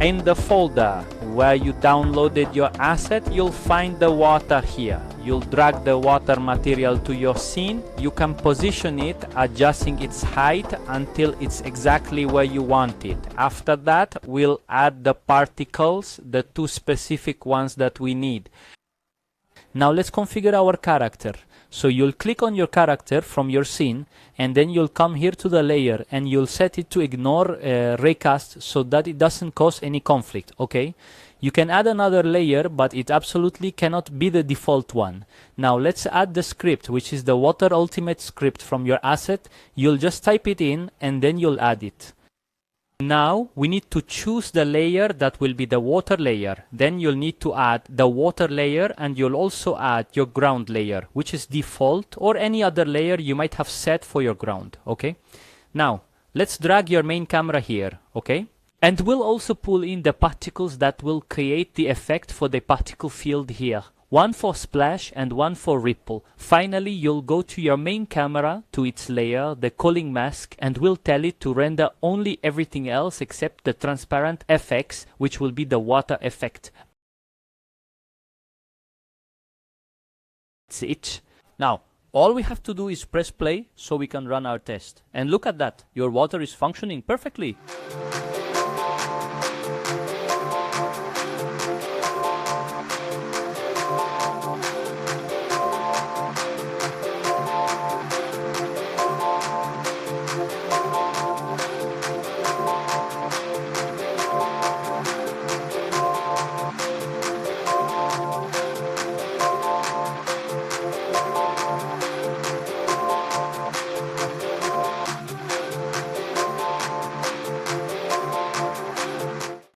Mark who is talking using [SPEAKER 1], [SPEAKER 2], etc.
[SPEAKER 1] In the folder where you downloaded your asset, you'll find the water here. You'll drag the water material to your scene. You can position it, adjusting its height until it's exactly where you want it. After that, we'll add the particles, the two specific ones that we need. Now let's configure our character. So you'll click on your character from your scene, and then you'll come here to the layer and you'll set it to ignore raycast so that it doesn't cause any conflict, okay? You can add another layer, but it absolutely cannot be the default one. Now let's add the script, which is the water ultimate script from your asset. You'll just type it in and then you'll add it. Now we need to choose the layer that will be the water layer. Then you'll need to add the water layer, and you'll also add your ground layer, which is default, or any other layer you might have set for your ground, okay? Now let's drag your main camera here, okay? And we'll also pull in the particles that will create the effect for the particle field here. One for splash and one for ripple. Finally, you'll go to your main camera, to its layer, the culling mask, and we'll tell it to render only everything else except the transparent FX, which will be the water effect. That's it. Now, all we have to do is press play so we can run our test. And look at that, your water is functioning perfectly.